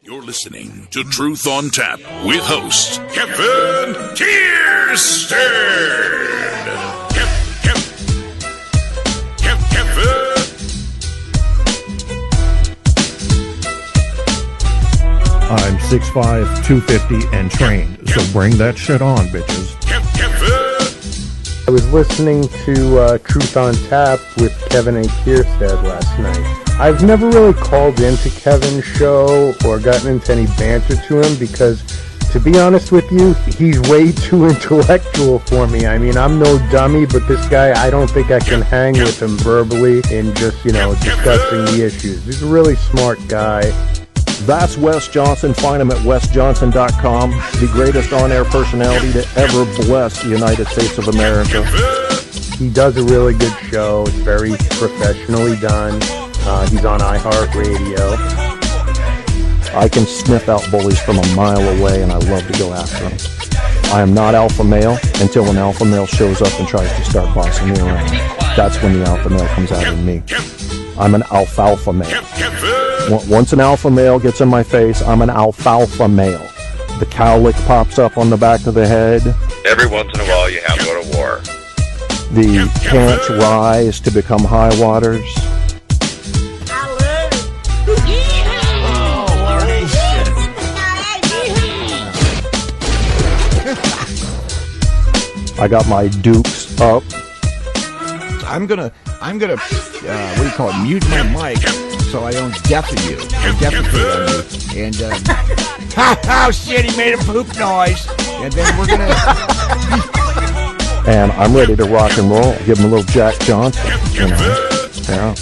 You're listening to Truth on Tap with host Kevin Kierstead. Kevin. I'm 6'5", 250, and trained, so bring that shit on, bitches. I was listening to Truth on Tap with Kevin and Kierstead last night. I've never really called into Kevin's show or gotten into any banter to him because, to be honest with you, he's way too intellectual for me. I mean, I'm no dummy, but this guy, I don't think I can hang with him verbally and just, discussing the issues. He's a really smart guy. That's Wes Johnson. Find him at wesjohnson.com. The greatest on-air personality to ever bless the United States of America. He does a really good show. It's very professionally done. He's on iHeartRadio. I can sniff out bullies from a mile away, and I love to go after them. I am not alpha male until an alpha male shows up and tries to start bossing me around. That's when the alpha male comes out in me. I'm an alfalfa male. Once an alpha male gets in my face, I'm an alfalfa male. The cowlick pops up on the back of the head. Every once in a while you have to go to war. The pants rise to become high waters. I got my dukes up. I'm gonna, what do you call it, mute my mic so I don't deafen you, or defecate on you. And, oh shit, he made a poop noise. And then we're gonna... And I'm ready to rock and roll. Give him a little Jack Johnson, Yeah.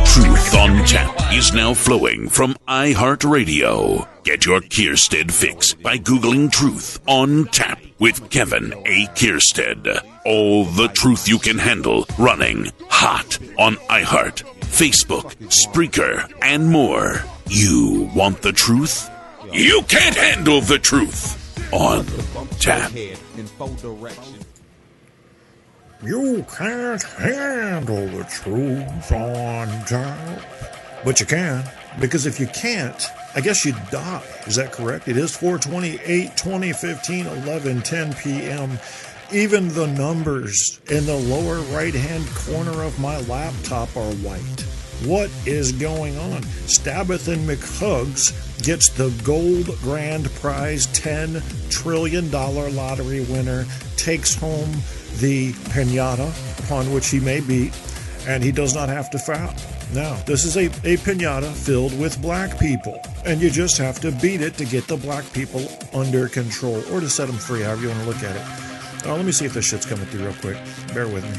Truth on Tap is now flowing from iHeartRadio. Get your Kierstead fix by Googling Truth on Tap with Kevin A. Kierstead. All the truth you can handle running hot on iHeart, Facebook, Spreaker, and more. You want the truth? You can't handle the truth on Tap. You can't handle the truth on Tap. But you can, because if you can't, I guess you'd die. Is that correct? It is 4/28/2015, 11:10 p.m. Even the numbers in the lower right-hand corner of my laptop are white. What is going on? Stabbathan McHugs gets the gold grand prize $10 trillion lottery winner, takes home the piñata upon which he may beat, and he does not have to foul. Now, this is a piñata filled with black people, and you just have to beat it to get the black people under control, or to set them free, however you want to look at it. Let me see if this shit's coming through real quick. Bear with me.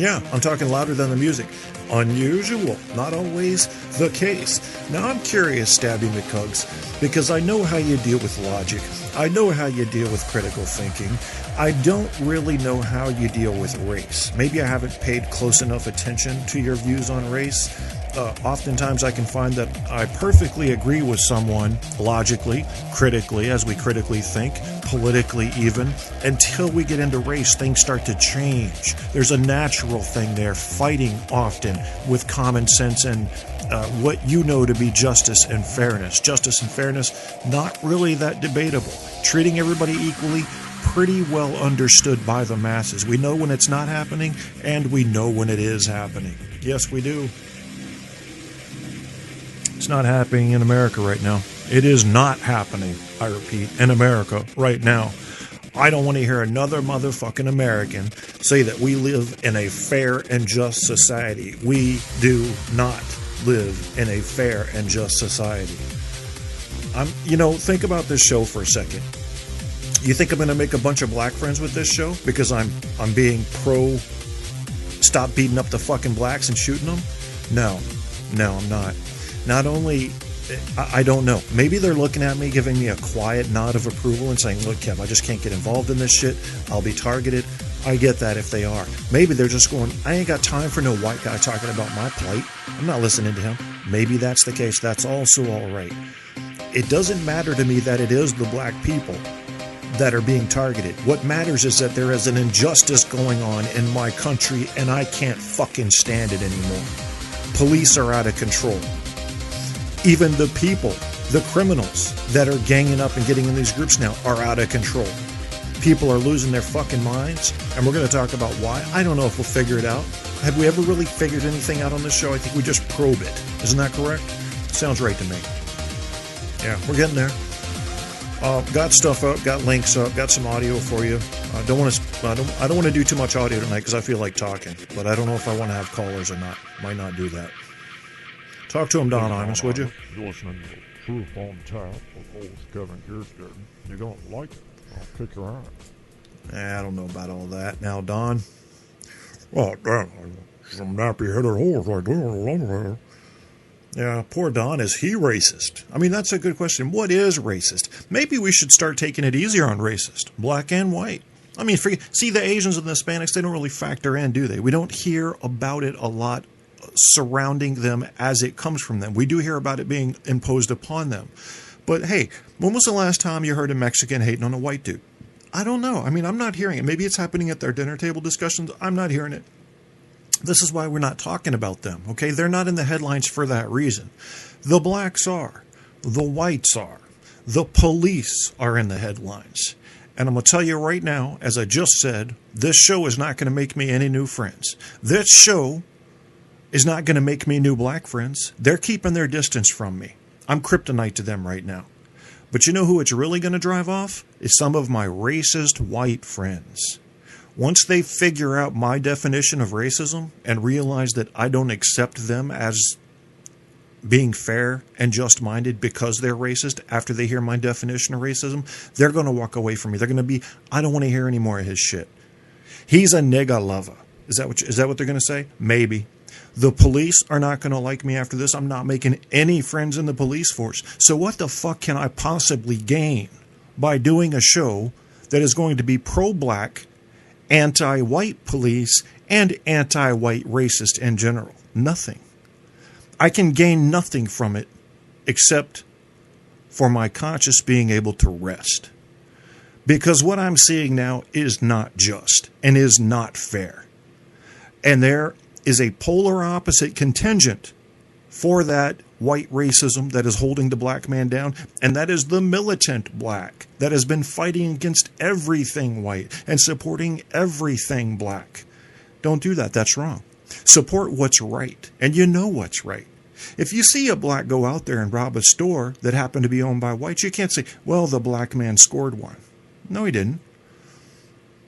Yeah, I'm talking louder than the music. Unusual, not always the case. Now, I'm curious, Stabby McHugs, because I know how you deal with logic. I know how you deal with critical thinking. I don't really know how you deal with race. Maybe I haven't paid close enough attention to your views on race. Oftentimes I can find that I perfectly agree with someone logically, critically, as we critically think, politically even. Until we get into race, things start to change. There's a natural thing there, fighting often with common sense and what you know to be justice and fairness. Justice and fairness, not really that debatable. Treating everybody equally, pretty well understood by the masses. We know when it's not happening, and we know when it is happening. Yes, we do. It's not happening in America right now. It is not happening, I repeat, in America right now. I don't want to hear another motherfucking American say that we live in a fair and just society. We do not live in a fair and just society. Think about this show for a second. You think I'm going to make a bunch of black friends with this show because I'm being pro stop beating up the fucking blacks and shooting them? No, I'm not. Not only, I don't know. Maybe they're looking at me, giving me a quiet nod of approval and saying, look, Kev, I just can't get involved in this shit. I'll be targeted. I get that if they are. Maybe they're just going, I ain't got time for no white guy talking about my plight. I'm not listening to him. Maybe that's the case. That's also all right. It doesn't matter to me that it is the black people that are being targeted. What matters is that there is an injustice going on in my country, and I can't fucking stand it anymore. Police are out of control. Even the people, the criminals that are ganging up and getting in these groups now are out of control. People are losing their fucking minds, and we're going to talk about why. I don't know if we'll figure it out. Have we ever really figured anything out on this show? I think we just probe it. Isn't that correct? Sounds right to me. Yeah, we're getting there. Got stuff up, got links up, got some audio for you. I don't want to do too much audio tonight because I feel like talking, but I don't know if I want to have callers or not. Might not do that. Talk to him, Don Imus, would you? You're listening to Truth on Tap with old Kevin Kirsten. You don't like it, I'll kick your ass. I don't know about all that. Now, Don. Well, damn, some nappy-headed holes like that. Yeah, poor Don. Is he racist? I mean, that's a good question. What is racist? Maybe we should start taking it easier on racist, black and white. I mean, see, the Asians and the Hispanics, they don't really factor in, do they? We don't hear about it a lot surrounding them as it comes from them. We do hear about it being imposed upon them. But hey, when was the last time you heard a Mexican hating on a white dude? I don't know. I mean, I'm not hearing it. Maybe it's happening at their dinner table discussions. I'm not hearing it. This is why we're not talking about them, okay? They're not in the headlines for that reason. The blacks are. The whites are. The police are in the headlines. And I'm going to tell you right now, as I just said, this show is not going to make me any new friends. This show is not going to make me new black friends. They're keeping their distance from me. I'm kryptonite to them right now. But you know who it's really going to drive off? Is some of my racist white friends. Once they figure out my definition of racism and realize that I don't accept them as being fair and just-minded because they're racist after they hear my definition of racism, they're going to walk away from me. They're going to be, I don't want to hear any more of his shit. He's a nigga lover. Is that what they're going to say? Maybe. The police are not going to like me after this. I'm not making any friends in the police force. So what the fuck can I possibly gain by doing a show that is going to be pro-black, anti-white police, and anti-white racist in general? Nothing. I can gain nothing from it except for my conscience being able to rest. Because what I'm seeing now is not just and is not fair. And there is a polar opposite contingent for that white racism that is holding the black man down, and that is the militant black that has been fighting against everything white and supporting everything black. Don't do that. That's wrong. Support what's right, and you know what's right. If you see a black go out there and rob a store that happened to be owned by whites, you can't say, well, the black man scored one. No, he didn't.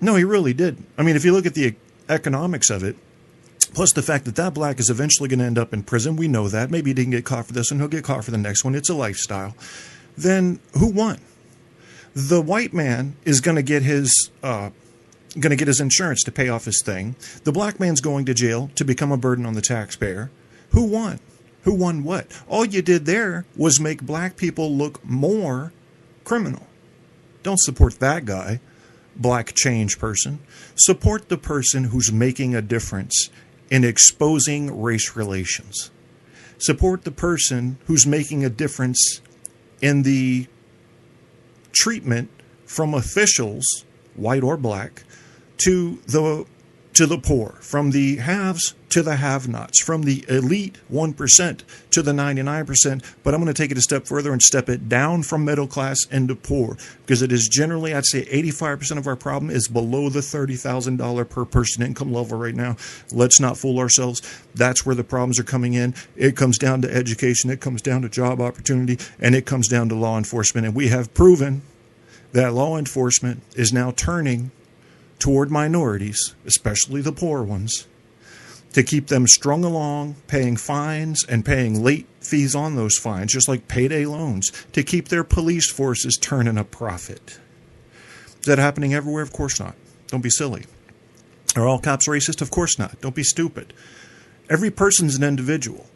No, he really didn't. I mean, if you look at the economics of it, plus the fact that that black is eventually going to end up in prison, we know that. Maybe he didn't get caught for this and he'll get caught for the next one. It's a lifestyle. Then who won? The white man is going to get his insurance to pay off his thing. The black man's going to jail to become a burden on the taxpayer. Who won? Who won what? All you did there was make black people look more criminal. Don't support that guy, black change person. Support the person who's making a difference in exposing race relations. Support the person who's making a difference in the treatment from officials, white or black, to the poor, from the haves to the have-nots, from the elite 1% to the 99%. But I'm going to take it a step further and step it down from middle class into poor, because it is generally, I'd say 85% of our problem is below the $30,000 per person income level right now. Let's not fool ourselves. That's where the problems are coming in. It comes down to education. It comes down to job opportunity, and it comes down to law enforcement. And we have proven that law enforcement is now turning toward minorities, especially the poor ones, to keep them strung along, paying fines and paying late fees on those fines, just like payday loans, to keep their police forces turning a profit. Is that happening everywhere? Of course not. Don't be silly. Are all cops racist? Of course not. Don't be stupid. Every person's an individual.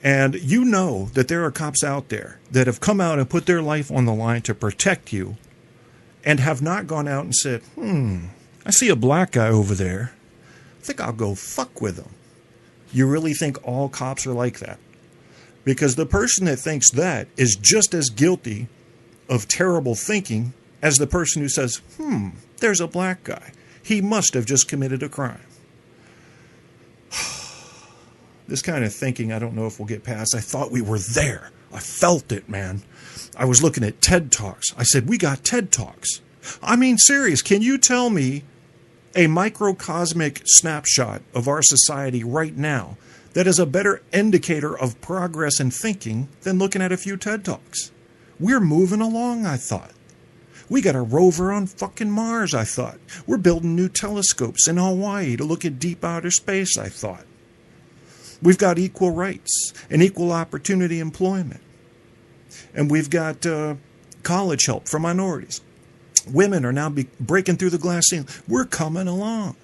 And you know that there are cops out there that have come out and put their life on the line to protect you and have not gone out and said, I see a black guy over there. I think I'll go fuck with him. You really think all cops are like that? Because the person that thinks that is just as guilty of terrible thinking as the person who says, there's a black guy. He must have just committed a crime. This kind of thinking, I don't know if we'll get past. I thought we were there. I felt it, man. I was looking at TED Talks. I said, we got TED Talks. I mean, serious. Can you tell me a microcosmic snapshot of our society right now that is a better indicator of progress in thinking than looking at a few TED Talks? We're moving along, I thought. We got a rover on fucking Mars, I thought. We're building new telescopes in Hawaii to look at deep outer space, I thought. We've got equal rights and equal opportunity employment. And we've got college help for minorities. Women are now breaking through the glass ceiling. We're coming along.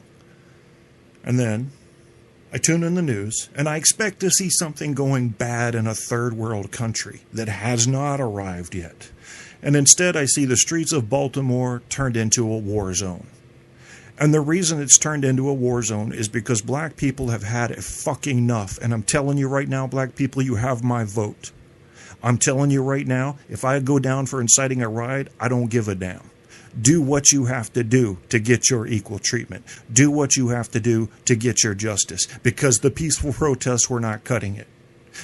And then I tune in the news, and I expect to see something going bad in a third world country that has not arrived yet. And instead I see the streets of Baltimore turned into a war zone. And the reason it's turned into a war zone is because black people have had it fucking enough. And I'm telling you right now, black people, you have my vote. I'm telling you right now, if I go down for inciting a riot, I don't give a damn. Do what you have to do to get your equal treatment. Do what you have to do to get your justice. Because the peaceful protests were not cutting it.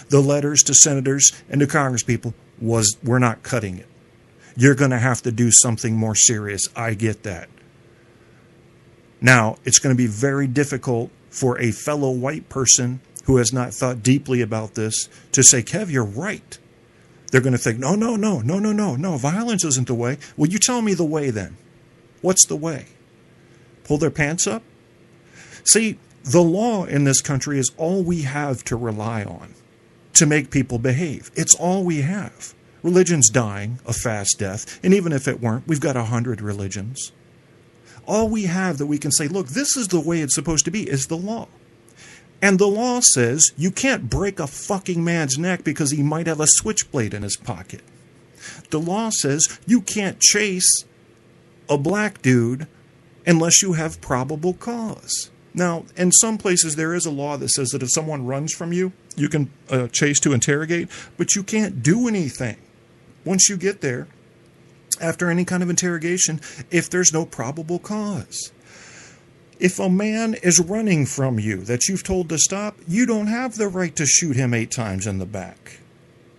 The letters to senators and to congresspeople were not cutting it. You're going to have to do something more serious. I get that. Now, it's going to be very difficult for a fellow white person who has not thought deeply about this to say, Kev, you're right. They're going to think, no, violence isn't the way. Well, you tell me the way then. What's the way? Pull their pants up? See, the law in this country is all we have to rely on to make people behave. It's all we have. Religion's dying a fast death, and even if it weren't, we've got 100 religions. All we have that we can say, look, this is the way it's supposed to be, is the law. And the law says you can't break a fucking man's neck because he might have a switchblade in his pocket. The law says you can't chase a black dude unless you have probable cause. Now, in some places there is a law that says that if someone runs from you, you can chase to interrogate, but you can't do anything once you get there after any kind of interrogation if there's no probable cause. If a man is running from you that you've told to stop, you don't have the right to shoot him 8 times in the back.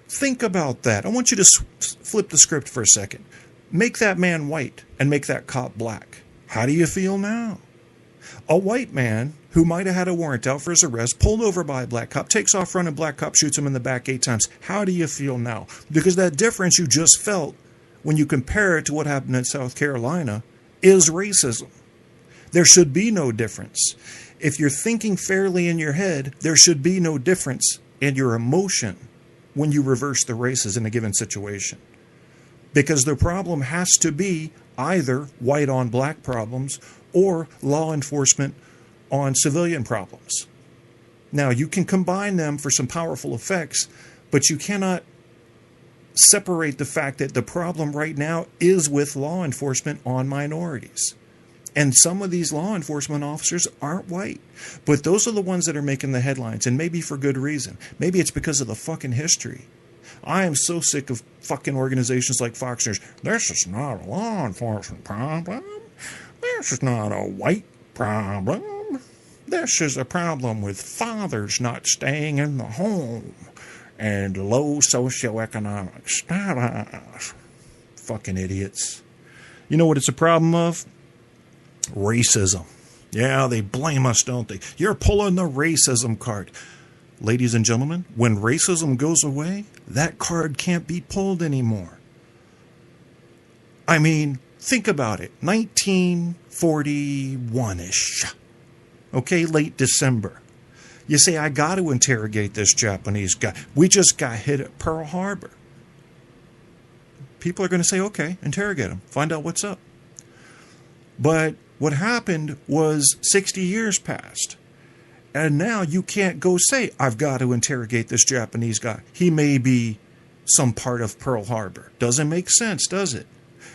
Think about that. I want you to flip the script for a second. Make that man white and make that cop black. How do you feel now? A white man who might have had a warrant out for his arrest, pulled over by a black cop, takes off running, black cop shoots him in the back 8 times. How do you feel now? Because that difference you just felt when you compare it to what happened in South Carolina is racism. There should be no difference. If you're thinking fairly in your head, there should be no difference in your emotion when you reverse the races in a given situation. Because the problem has to be either white on black problems or law enforcement on civilian problems. Now, you can combine them for some powerful effects, but you cannot separate the fact that the problem right now is with law enforcement on minorities. And some of these law enforcement officers aren't white. But those are the ones that are making the headlines, and maybe for good reason. Maybe it's because of the fucking history. I am so sick of fucking organizations like Fox News. This is not a law enforcement problem. This is not a white problem. This is a problem with fathers not staying in the home and low socioeconomic status. Fucking idiots. You know what it's a problem of? Racism. Yeah, they blame us, don't they? You're pulling the racism card. Ladies and gentlemen, when racism goes away, that card can't be pulled anymore. I mean, think about it. 1941-ish. Okay, late December. You say, I got to interrogate this Japanese guy. We just got hit at Pearl Harbor. People are going to say, okay, interrogate him. Find out what's up. But what happened was 60 years passed. And now you can't go say, I've got to interrogate this Japanese guy. He may be some part of Pearl Harbor. Doesn't make sense, does it?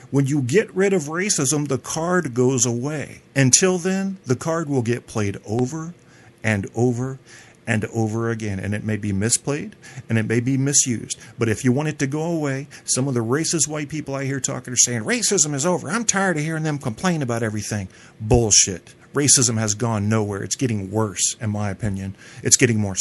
When you get rid of racism, the card goes away. Until then, the card will get played over and over and over again. And it may be misplayed and it may be misused. But if you want it to go away, some of the racist white people I hear talking are saying, racism is over. I'm tired of hearing them complain about everything. Bullshit. Racism has gone nowhere. It's getting worse, in my opinion. It's getting more